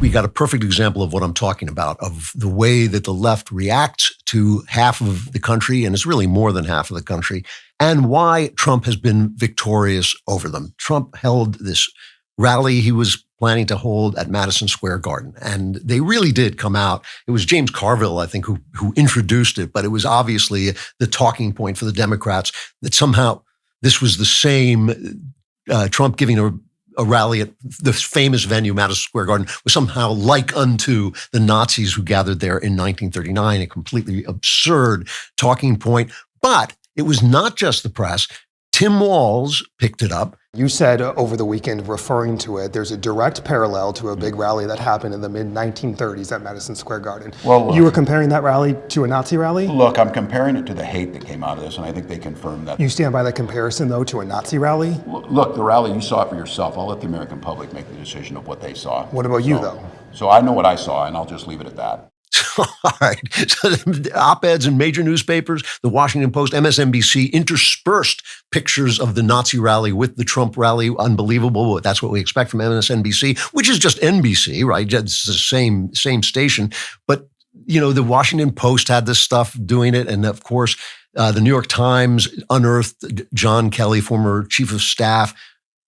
we got a perfect example of what I'm talking about, of the way that the left reacts to half of the country, and it's really more than half of the country, and why Trump has been victorious over them. Trump held this rally he was planning to hold at Madison Square Garden, and they really did come out. It was James Carville, I think, who introduced it, but it was obviously the talking point for the Democrats that somehow this was the same Trump giving a rally at the famous venue, Madison Square Garden, was somehow like unto the Nazis who gathered there in 1939, a completely absurd talking point. But it was not just the press. Tim Walz picked it up. You said over the weekend, referring to it, there's a direct parallel to a big rally that happened in the mid-1930s at Madison Square Garden. Well, look, you were comparing that rally to a Nazi rally? Look, I'm comparing it to the hate that came out of this, and I think they confirmed that. You stand by that comparison, though, to a Nazi rally? Look, the rally, you saw it for yourself. I'll let the American public make the decision of what they saw. What about you, though? So I know what I saw, and I'll just leave it at that. All right. So the op-eds in major newspapers, the Washington Post, MSNBC interspersed pictures of the Nazi rally with the Trump rally. Unbelievable. That's what we expect from MSNBC, which is just NBC, right? It's the same station. But, the Washington Post had this stuff doing it. And of course, the New York Times unearthed John Kelly, former chief of staff,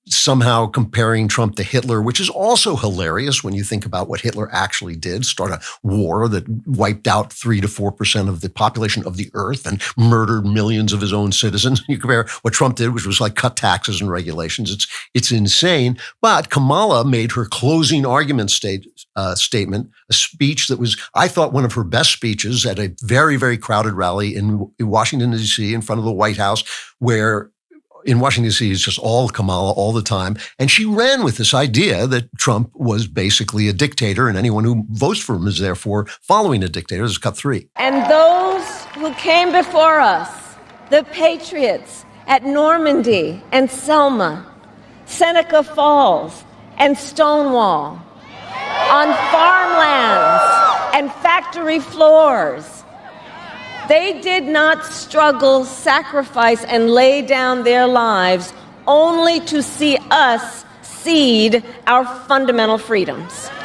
somehow comparing Trump to Hitler, which is also hilarious when you think about what Hitler actually did, start a war that wiped out 3 to 4% of the population of the earth and murdered millions of his own citizens. You compare what Trump did, which was like cut taxes and regulations. It's insane. But Kamala made her closing argument statement, a speech that was, I thought, one of her best speeches at a very, very crowded rally in Washington, D.C., in front of the White House, where in Washington, D.C., it's just all Kamala all the time. And she ran with this idea that Trump was basically a dictator, and anyone who votes for him is therefore following a dictator. This is cut 3. And those who came before us, the patriots at Normandy and Selma, Seneca Falls and Stonewall, on farmlands and factory floors, they did not struggle, sacrifice, and lay down their lives only to see us cede our fundamental freedoms. They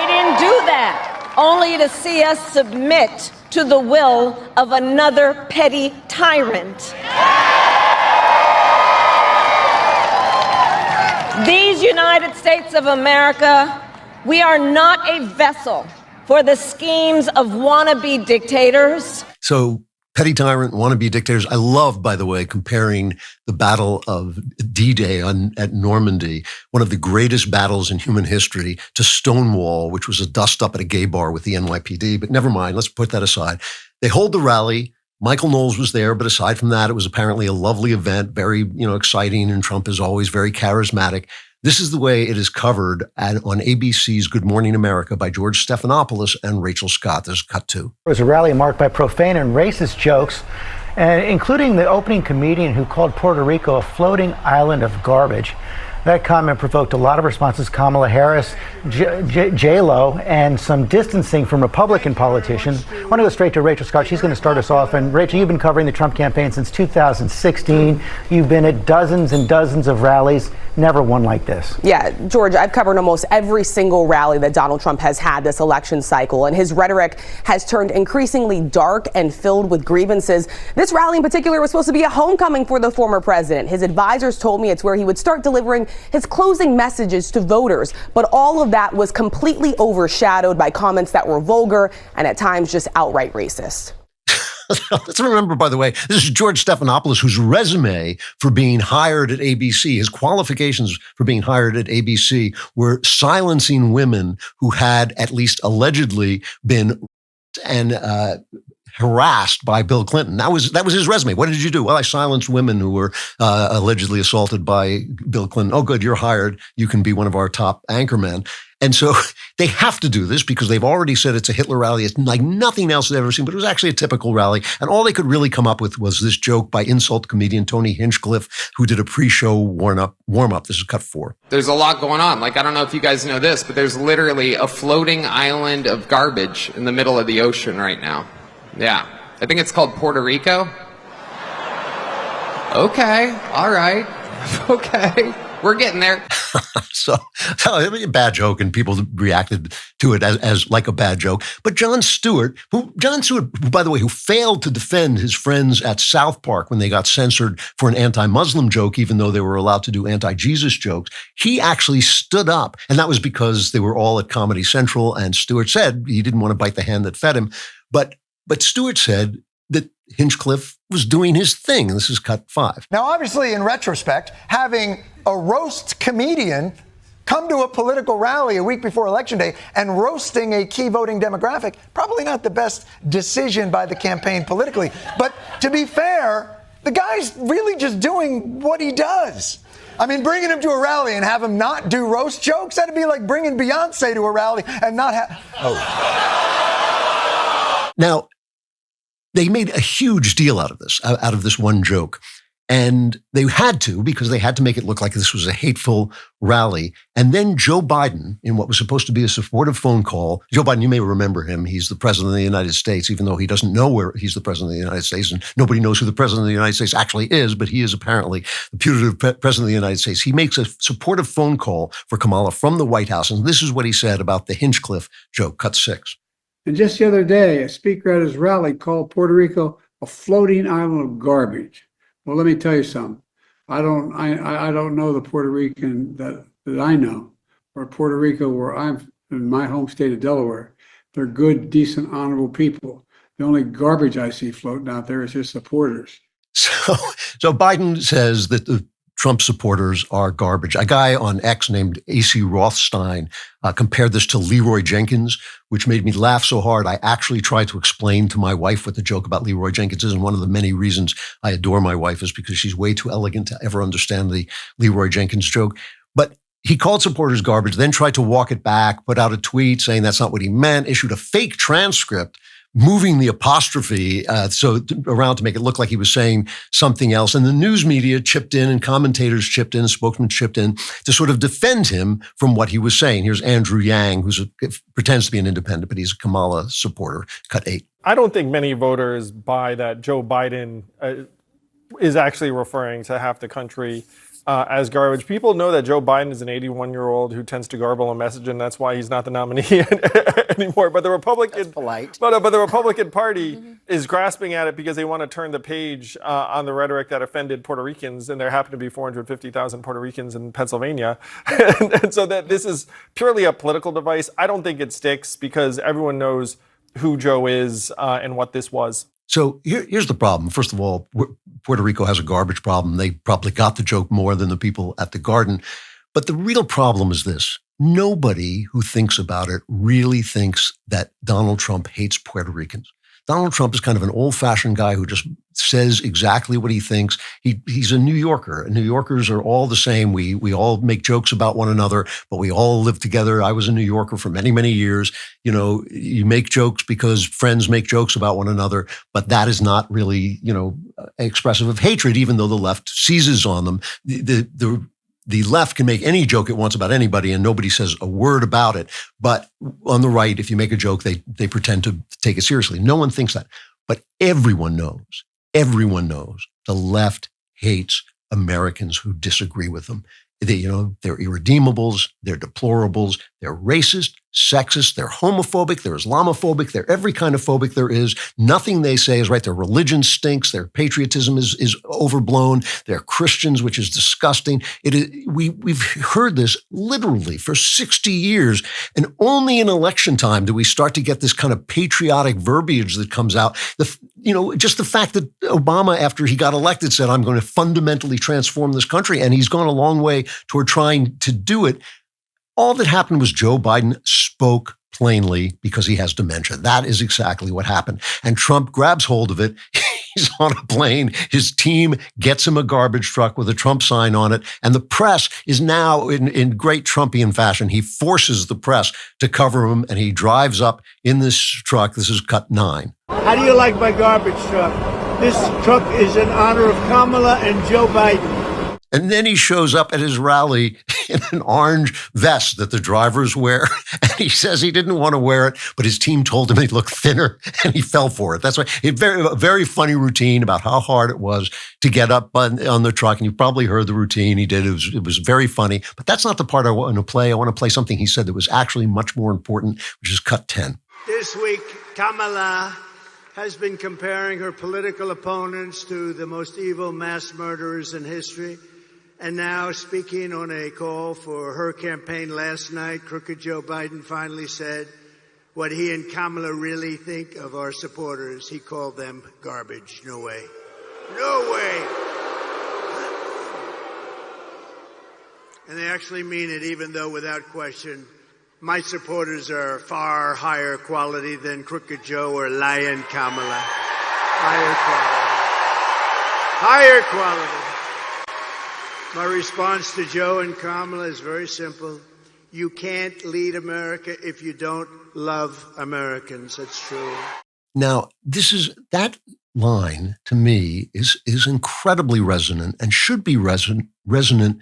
didn't do that only to see us submit to the will of another petty tyrant. These United States of America, we are not a vessel for the schemes of wannabe dictators. So, petty tyrant, wannabe dictators. I love, by the way, comparing the Battle of D-Day at Normandy, one of the greatest battles in human history, to Stonewall, which was a dust-up at a gay bar with the NYPD. But never mind, let's put that aside. They hold the rally. Michael Knowles was there, but aside from that, it was apparently a lovely event, very exciting, and Trump is always very charismatic. This is the way it is covered on ABC's Good Morning America by George Stephanopoulos and Rachel Scott. There's cut 2. It was a rally marked by profane and racist jokes, including the opening comedian who called Puerto Rico a floating island of garbage. That comment provoked a lot of responses. Kamala Harris, J-Lo, and some distancing from Republican politicians. I want to go straight to Rachel Scott. She's going to start us off. And Rachel, you've been covering the Trump campaign since 2016. You've been at dozens and dozens of rallies. Never one like this. Yeah, George, I've covered almost every single rally that Donald Trump has had this election cycle, and his rhetoric has turned increasingly dark and filled with grievances. This rally in particular was supposed to be a homecoming for the former president. His advisors told me it's where he would start delivering his closing messages to voters. But all of that was completely overshadowed by comments that were vulgar and at times just outright racist. Let's remember, by the way, this is George Stephanopoulos, whose resume for being hired at ABC, his qualifications for being hired at ABC were silencing women who had at least allegedly been harassed by Bill Clinton. That was his resume. What did you do? Well, I silenced women who were allegedly assaulted by Bill Clinton. Oh, good, you're hired. You can be one of our top anchormen. And so they have to do this because they've already said it's a Hitler rally. It's like nothing else they've ever seen, but it was actually a typical rally. And all they could really come up with was this joke by insult comedian Tony Hinchcliffe, who did a pre-show warm-up. This is cut 4. There's a lot going on. Like, I don't know if you guys know this, but there's literally a floating island of garbage in the middle of the ocean right now. Yeah. I think it's called Puerto Rico. Okay. All right. Okay. We're getting there. So I mean, a bad joke, and people reacted to it as like a bad joke. But Jon Stewart, who, by the way, who failed to defend his friends at South Park when they got censored for an anti-Muslim joke, even though they were allowed to do anti-Jesus jokes, he actually stood up. And that was because they were all at Comedy Central, and Stewart said he didn't want to bite the hand that fed him. But Stewart said that Hinchcliffe was doing his thing. This is cut 5. Now, obviously, in retrospect, having a roast comedian come to a political rally a week before Election Day and roasting a key voting demographic, probably not the best decision by the campaign politically. But to be fair, the guy's really just doing what he does. I mean, bringing him to a rally and have him not do roast jokes, that'd be like bringing Beyonce to a rally and not have... Oh. Now, they made a huge deal out of this one joke. And they had to, because they had to make it look like this was a hateful rally. And then Joe Biden, in what was supposed to be a supportive phone call, Joe Biden, you may remember him. He's the president of the United States, even though he doesn't know where he's the president of the United States. And nobody knows who the president of the United States actually is, but he is apparently the putative president of the United States. He makes a supportive phone call for Kamala from the White House. And this is what he said about the Hinchcliffe joke, cut 6. And just the other day, a speaker at his rally called Puerto Rico a floating island of garbage. Well, let me tell you something. I don't know the Puerto Rican that I know, or Puerto Rico where I'm in my home state of Delaware. They're good, decent, honorable people. The only garbage I see floating out there is his supporters. So Biden says that the Trump supporters are garbage. A guy on X named A.C. Rothstein compared this to Leroy Jenkins, which made me laugh so hard. I actually tried to explain to my wife what the joke about Leroy Jenkins is. And one of the many reasons I adore my wife is because she's way too elegant to ever understand the Leroy Jenkins joke. But he called supporters garbage, then tried to walk it back, put out a tweet saying that's not what he meant, issued a fake transcript, moving the apostrophe around to make it look like he was saying something else. And the news media chipped in, and commentators chipped in, spokesmen chipped in to sort of defend him from what he was saying. Here's Andrew Yang, who pretends to be an independent, but he's a Kamala supporter, cut 8. I don't think many voters buy that Joe Biden is actually referring to half the country as garbage. People know that Joe Biden is an 81-year-old who tends to garble a message, and that's why he's not the nominee anymore. But the Republican, but the Republican Party is grasping at it because they want to turn the page on the rhetoric that offended Puerto Ricans, and there happen to be 450,000 Puerto Ricans in Pennsylvania, and so that this is purely a political device. I don't think it sticks because everyone knows who Joe is and what this was. So here's the problem. First of all, Puerto Rico has a garbage problem. They probably got the joke more than the people at the Garden. But the real problem is this. Nobody who thinks about it really thinks that Donald Trump hates Puerto Ricans. Donald Trump is kind of an old-fashioned guy who just says exactly what he thinks. He's a New Yorker. New Yorkers are all the same. We all make jokes about one another, but we all live together. I was a New Yorker for many, many years. You know, you make jokes because friends make jokes about one another, but that is not really, expressive of hatred, even though the left seizes on them. The left can make any joke it wants about anybody, and nobody says a word about it. But on the right, if you make a joke, they pretend to take it seriously. No one thinks that. But everyone knows the left hates Americans who disagree with them. They're irredeemables, they're deplorables, they're racist, sexist, they're homophobic, they're Islamophobic, they're every kind of phobic there is. Nothing they say is right. Their religion stinks, their patriotism is overblown, they're Christians, which is disgusting. We've heard this literally for 60 years, and only in election time do we start to get this kind of patriotic verbiage that comes out. Just the fact that Obama, after he got elected, said, I'm going to fundamentally transform this country, and he's gone a long way toward trying to do it. All that happened was Joe Biden spoke plainly because he has dementia. That is exactly what happened. And Trump grabs hold of it. He's on a plane. His team gets him a garbage truck with a Trump sign on it. And the press is now, in great Trumpian fashion, he forces the press to cover him, and he drives up in this truck. This is cut 9. How do you like my garbage truck? This truck is in honor of Kamala and Joe Biden. And then he shows up at his rally in an orange vest that the drivers wear. And he says he didn't want to wear it, but his team told him he'd look thinner and he fell for it. That's why a very funny routine about how hard it was to get up on the truck. And you probably heard the routine he did. It was very funny, but that's not the part I want to play. I want to play something he said that was actually much more important, which is cut 10. This week, Kamala has been comparing her political opponents to the most evil mass murderers in history. And now, speaking on a call for her campaign last night, crooked Joe Biden finally said what he and Kamala really think of our supporters. He called them garbage. No way. No way. And they actually mean it, even though, without question, my supporters are far higher quality than crooked Joe or lying Kamala. Higher quality. My response to Joe and Kamala is very simple. You can't lead America if you don't love Americans. That's true. Now, that line to me is incredibly resonant and should be resonant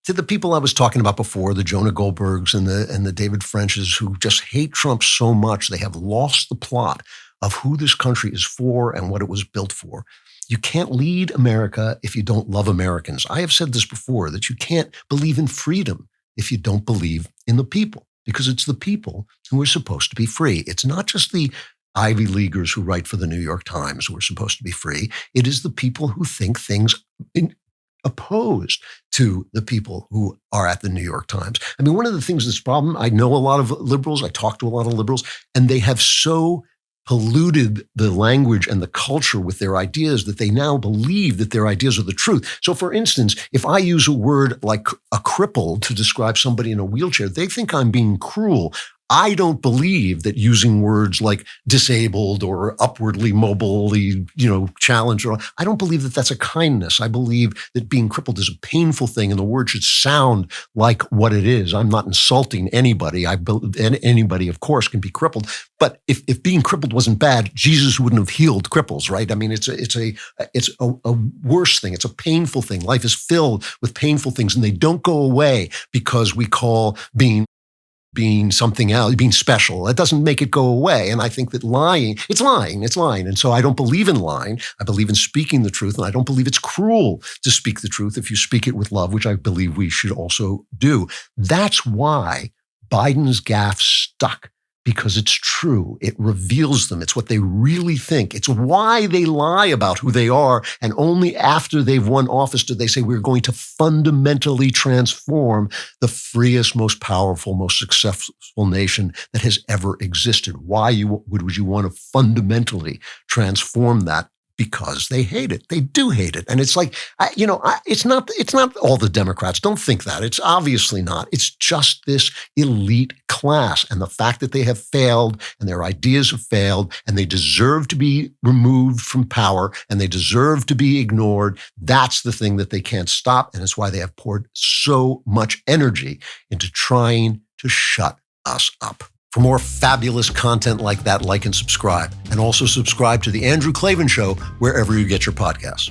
to the people I was talking about before, the Jonah Goldbergs and the David Frenches, who just hate Trump so much they have lost the plot of who this country is for and what it was built for. You can't lead America if you don't love Americans. I have said this before, that you can't believe in freedom if you don't believe in the people, because it's the people who are supposed to be free. It's not just the Ivy Leaguers who write for the New York Times who are supposed to be free. It is the people who think things opposed to the people who are at the New York Times. I mean, one of the things that's problem, I know a lot of liberals, I talk to a lot of liberals, and they have so polluted the language and the culture with their ideas that they now believe that their ideas are the truth. So for instance, if I use a word like a cripple to describe somebody in a wheelchair, they think I'm being cruel. I don't believe that using words like disabled or upwardly mobilely, challenged, I don't believe that that's a kindness. I believe that being crippled is a painful thing and the word should sound like what it is. I'm not insulting anybody. Anybody, of course, can be crippled. But if being crippled wasn't bad, Jesus wouldn't have healed cripples, right? I mean, it's a worse thing. It's a painful thing. Life is filled with painful things and they don't go away because we call being something else, being special. It doesn't make it go away. And I think that it's lying. And so I don't believe in lying. I believe in speaking the truth. And I don't believe it's cruel to speak the truth if you speak it with love, which I believe we should also do. That's why Biden's gaffe stuck, because it's true. It reveals them. It's what they really think. It's why they lie about who they are. And only after they've won office do they say, we're going to fundamentally transform the freest, most powerful, most successful nation that has ever existed. Why would you want to fundamentally transform that? Because they hate it. They do hate it. And it's like, it's not all the Democrats. Don't think that. It's obviously not. It's just this elite class. And the fact that they have failed and their ideas have failed and they deserve to be removed from power and they deserve to be ignored, that's the thing that they can't stop. And it's why they have poured so much energy into trying to shut us up. For more fabulous content like that, like and subscribe. And also subscribe to The Andrew Klavan Show wherever you get your podcasts.